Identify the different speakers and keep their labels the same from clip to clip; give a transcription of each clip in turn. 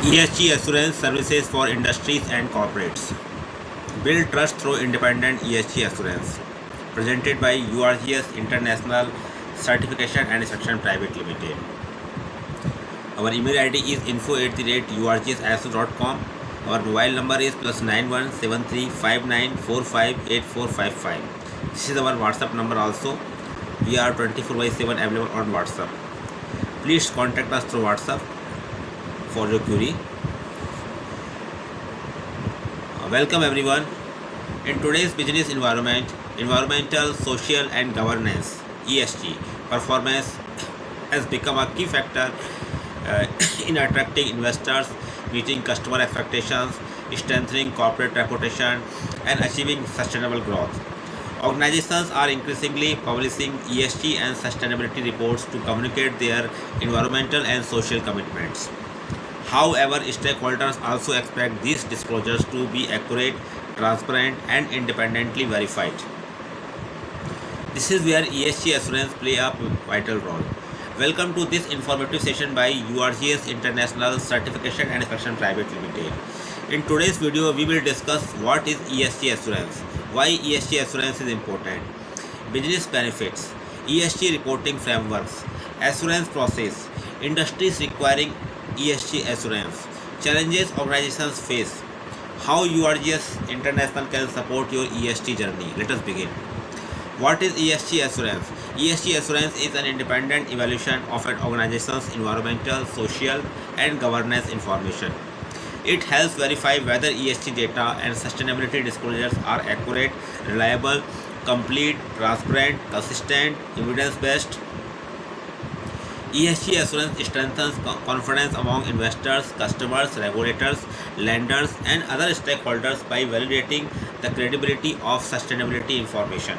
Speaker 1: ESG assurance services for industries and corporates. Build trust through independent ESG assurance. Presented by URGS International Certification and Inspection Private Limited. Our email ID is info@urgsassur.com. Our mobile number is +917359458455. This is our WhatsApp number also. We are 24/7 available on WhatsApp. Please contact us through WhatsApp for your query. Welcome everyone. In today's business environment, environmental, social and governance (ESG) performance has become a key factor in attracting investors, meeting customer expectations, strengthening corporate reputation, and achieving sustainable growth. Organizations are increasingly publishing ESG and sustainability reports to communicate their environmental and social commitments. However, stakeholders also expect these disclosures to be accurate, transparent, and independently verified. This is where ESG assurance play a vital role. Welcome to this informative session by URGS International Certification and Inspection Private Limited. In today's video, we will discuss what is ESG assurance, why ESG assurance is important, business benefits, ESG reporting frameworks, assurance process, industries requiring ESG assurance, challenges organizations face, how URGS International can support your ESG journey. Let us begin. What is ESG assurance? ESG assurance is an independent evaluation of an organization's environmental, social, and governance information. It helps verify whether ESG data and sustainability disclosures are accurate, reliable, complete, transparent, consistent, evidence-based. ESG assurance strengthens confidence among investors, customers, regulators, lenders, and other stakeholders by validating the credibility of sustainability information.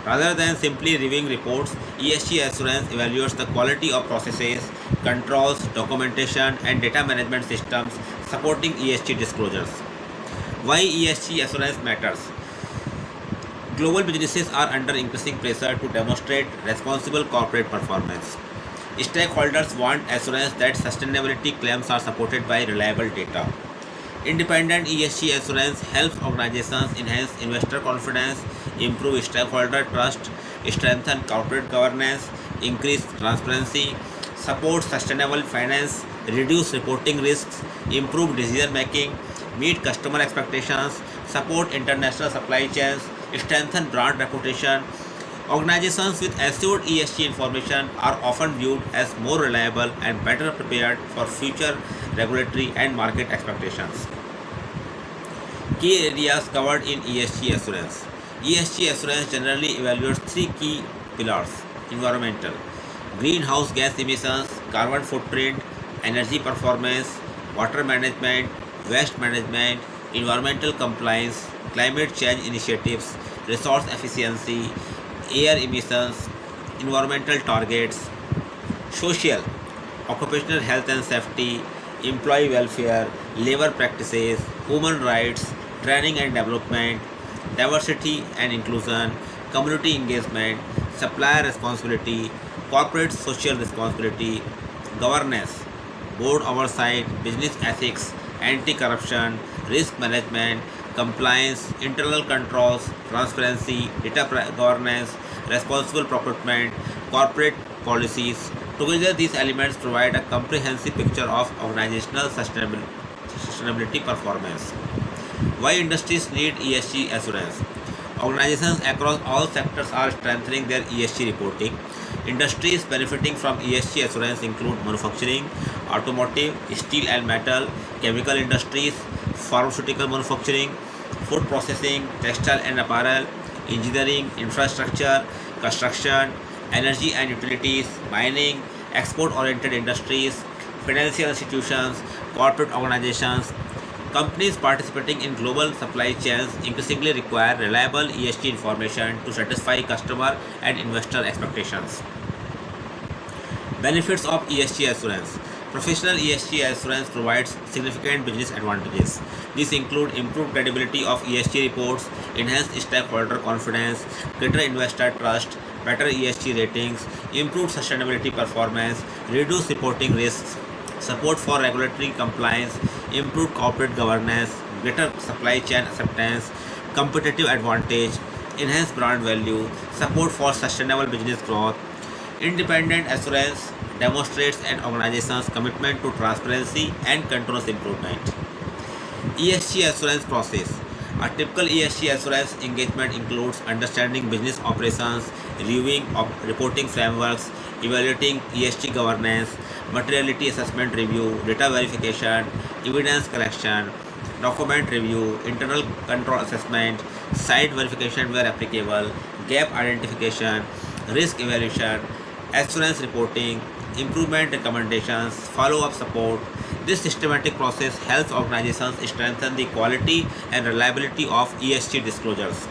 Speaker 1: Rather than simply reviewing reports, ESG assurance evaluates the quality of processes, controls, documentation, and data management systems supporting ESG disclosures. Why ESG assurance matters? Global businesses are under increasing pressure to demonstrate responsible corporate performance. Stakeholders want assurance that sustainability claims are supported by reliable data. Independent ESG assurance helps organizations enhance investor confidence, improve stakeholder trust, strengthen corporate governance, increase transparency, support sustainable finance, reduce reporting risks, improve decision making, meet customer expectations, support international supply chains, strengthen brand reputation. Organizations with assured ESG information are often viewed as more reliable and better prepared for future regulatory and market expectations. Key areas covered in ESG assurance. ESG assurance generally evaluates three key pillars: environmental, greenhouse gas emissions, carbon footprint, energy performance, water management, waste management, environmental compliance, climate change initiatives, resource efficiency, air emissions, environmental targets, social, occupational health and safety, employee welfare, labor practices, human rights, training and development, diversity and inclusion, community engagement, supplier responsibility, corporate social responsibility, governance, board oversight, business ethics, anti-corruption, risk management, compliance, internal controls, transparency, data governance, responsible procurement, corporate policies. Together, these elements provide a comprehensive picture of organizational sustainability performance. Why industries need ESG assurance? Organizations across all sectors are strengthening their ESG reporting. Industries benefiting from ESG assurance include manufacturing, automotive, steel and metal, chemical industries, pharmaceutical manufacturing, food processing, textile and apparel, engineering, infrastructure, construction, energy and utilities, mining, export oriented industries, financial institutions, corporate organizations. Companies participating in global supply chains increasingly require reliable ESG information to satisfy customer and investor expectations. Benefits of ESG assurance. Professional ESG assurance provides significant business advantages. These include improved credibility of ESG reports, enhanced stakeholder confidence, greater investor trust, better ESG ratings, improved sustainability performance, reduced reporting risks, support for regulatory compliance, improved corporate governance, greater supply chain acceptance, competitive advantage, enhanced brand value, support for sustainable business growth. Independent assurance demonstrates an organization's commitment to transparency and continuous improvement. ESG assurance process. A typical ESG assurance engagement includes understanding business operations, reviewing reporting frameworks, evaluating ESG governance, materiality assessment review, data verification, evidence collection, document review, internal control assessment, site verification where applicable, gap identification, risk evaluation, assurance reporting, improvement recommendations, follow-up support. This systematic process helps organizations strengthen the quality and reliability of ESG disclosures.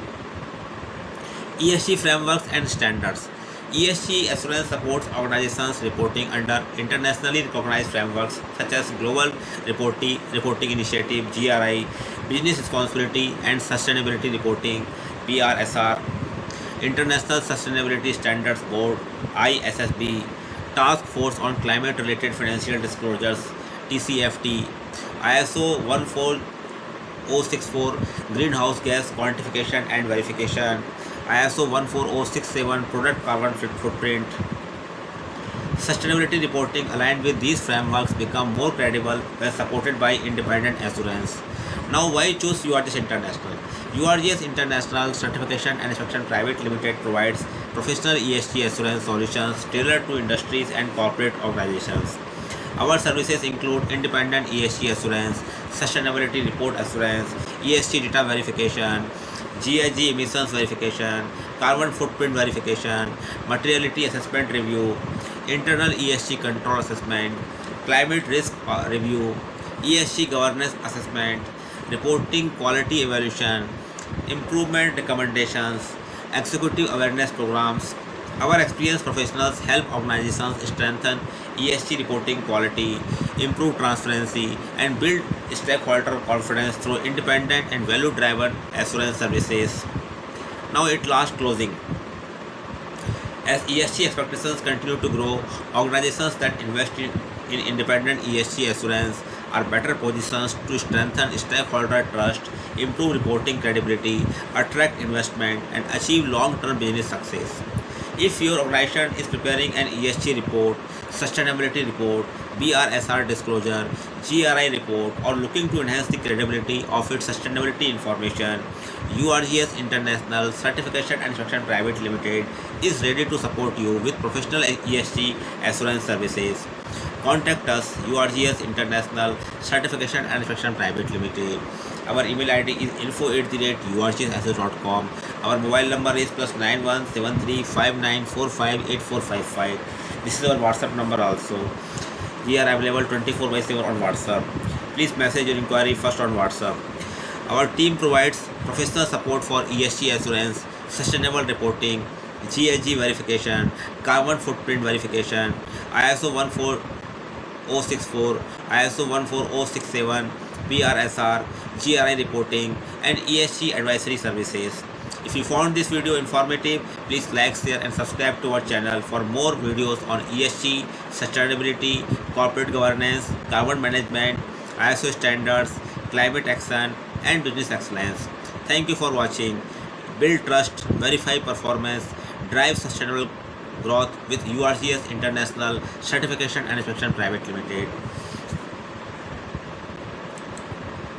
Speaker 1: ESG frameworks and standards. ESG assurance supports organizations reporting under internationally recognized frameworks such as Global Reporting Initiative (GRI), Business Responsibility and Sustainability Reporting (BRSR), International Sustainability Standards Board (ISSB), Task Force on Climate Related Financial Disclosures (TCFD), ISO 14064 Greenhouse Gas Quantification and Verification, ISO 14067 Product Carbon Footprint. Sustainability reporting aligned with these frameworks become more credible when supported by independent assurance. Now, why choose URGS International? URGS International Certification and Inspection Private Limited provides professional ESG assurance solutions tailored to industries and corporate organizations. Our services include independent ESG assurance, sustainability report assurance, ESG data verification, GHG emissions verification, carbon footprint verification, materiality assessment review, internal ESG control assessment, climate risk review, ESG governance assessment, reporting quality evaluation, improvement recommendations, executive awareness programs. Our experienced professionals help organizations strengthen ESG reporting quality, improve transparency, and build stakeholder confidence through independent and value-driven assurance services. Now, at last closing. As ESG expectations continue to grow, organizations that invest in independent ESG assurance are better positioned to strengthen stakeholder trust, improve reporting credibility, attract investment, and achieve long-term business success. If your organization is preparing an ESG report, sustainability report, BRSR disclosure, GRI report, or looking to enhance the credibility of its sustainability information, URGS International Certification and Inspection Private Limited is ready to support you with professional ESG assurance services. Contact us, URGS International Certification and Inspection Private Limited. Our email ID is info@urgsassets.com. Our mobile number is +917359458455. This is our WhatsApp number also. We are available 24/7 on WhatsApp. Please message your inquiry first on WhatsApp. Our team provides professional support for ESG assurance, sustainable reporting, GHG verification, carbon footprint verification, ISO 14064, ISO 14067, BRSR, GRI reporting, and ESG advisory services. If you found this video informative, please like, share, and subscribe to our channel for more videos on ESG, sustainability, corporate governance, carbon management, ISO standards, climate action, and business excellence. Thank you for watching. Build trust, verify performance, drive sustainable growth with URGS International Certification and Inspection Private Limited.